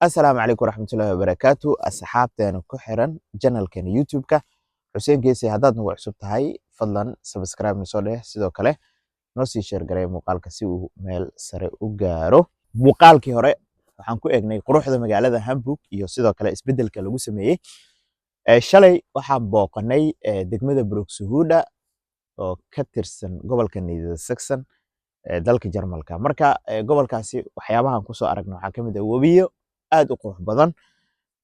Assalaamu calaykum waraxmatullaahi wabarakaatu asxaabteena ku xiran channelkeena YouTube-ka Xuseen Geesi haddaad nagu cusub tahay fadlan subscribe noo soo dheh sidoo kale noo sii share gareey muuqaalka si uu meel sare u gaaro muuqaalkii hore waxaan ku eegnay quruxda magaalada Hamburg iyo sidoo kale isbedelka lagu sameeyay shalay waxaan booqanay degmada Buxtehude oo ka tirsan gobolka Niedersachsen dalka Jarmalka marka gobolkaasi waxyaabahan ku soo aragnay waxaa kamid ah wabiyo aad u qurux badan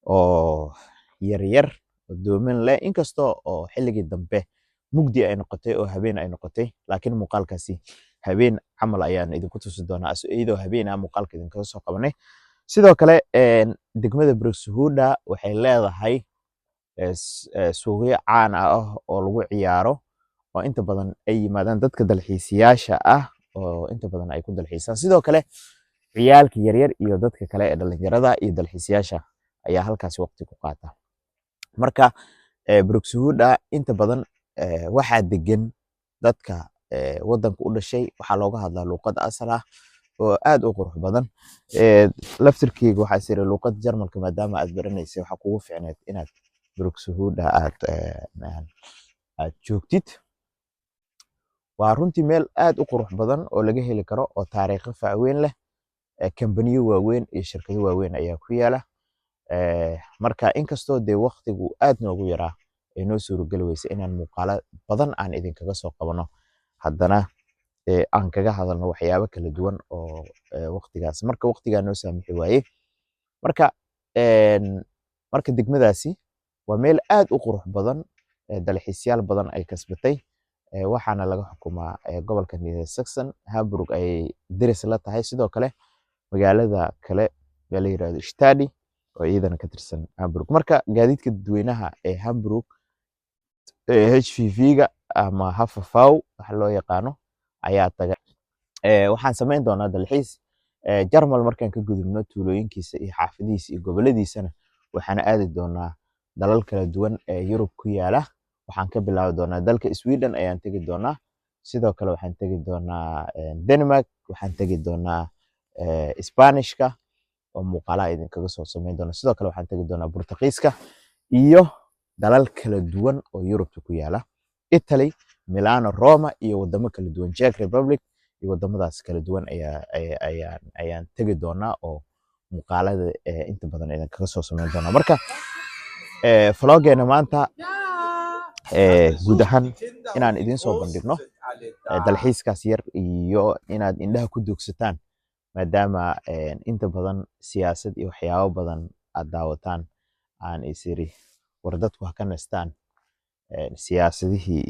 oo yar oo doomin leh inkastoo oo xilligii dambe mugdi ay noqotay oo habeen ay noqotay laakiin muuqaalkaasi habeen camal ayaan idinku tusi doonaa iyadoo habeen ah muuqaalka idinkaga soo qabanay sidoo kale degmada Buxtehude waxay leedahay suuqyo caan ah oo lagu ciyaaro oo inta badan ay yimaadaan dadka dalxiisayaasha ah oo inta badan ay ku dalxiisaan sidoo kale ciyaalka yaryar iyo dadka kale ee dhalinyarada iyo dalxiisayaasha ayaa halkaasi waqti ku qaata marka Buxtehude inta badan waxaa degan dadka wadanka u dhashay waxaa looga hadlaa luqad asal ah oo aad u qurux badan laftirkeyga waxaa sira luqad Jarmalka maadaama aad baranaysa waxa kugu fiicneed inaad Buxtehude aad joogtid waa runtii meel aad u qurux badan oo laga heli karo oo taariikho fac weyn leh kambaniyo waaweyn iyo shirkado waaweyn ayaa ku yaala marka inkastoo dee waqtigu aad noogu yaraa ay noo suuragali weyse inaan muuqaalo badan aan idinkaga soo qabano haddana aan kaga hadalno waxyaabo kala duwan oo waqtigaas marka waqtigaa noo saamixi waaye marka degmadaasi waa meel aad u qurux badan dalxiisyaal badan ay kasbatay waxaana laga xukumaa gobolka Niedersachsen Hamburg ay deris la tahay sidoo kale magaalada kale ee la yiraahdo Stadi oo iyadana ka tirsan Hamburg marka gaadiidka dadweynaha ee Hamburg HVV-ga ama HVV waxa loo yaqaano ayaa taga waxaan sameyn doonaa dalxiis Jarmal markaan ka gudubno tuulooyinkiisa iyo xaafadihiisa iyo goboladiisana waxaan aadi doonaa dalal kala duwan ee Yurub ku yaala waxaan ka bilaabi doonaa dalka Sweden ayaan tagi doonaa sidoo kale waxaan tagi doonaa Denmark waxaan tagi doonaa Isbaanishka oo muuqaalaha idinkaga soo sameyn doona sidoo kale waxaan tagi doonaa Portugiiska iyo dalal kala duwan oo Yurubta ku yaala Italy Milano Roma iyo wadamo kala duwan Czech Republic iyo wadamadaas kala duwan ayaan tagi doonaa oo muuqaalada inta badan idinkaga soo sameyn doonaa marka vloggeena maanta guud ahaan inaan idin soo bandhigno dalxiiskaas yar iyo inaad indhaha ku doogsataan maadaama inta badan siyaasad iyo waxyaabo badan aad daawataan aan isiri war dadku ha ka nastaan siyaasadihii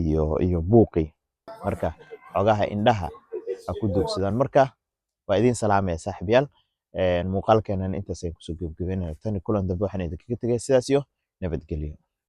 iyo buuqii marka xogaha indhaha ha ku doogsadaan marka waa idin salaamaya saaxiibayaal muuqaalkeenan intaas ayaan kusoo gebagabeynaya tani kulan dambe waxaan idinkaga tegay sidaas iyo nabadgelyo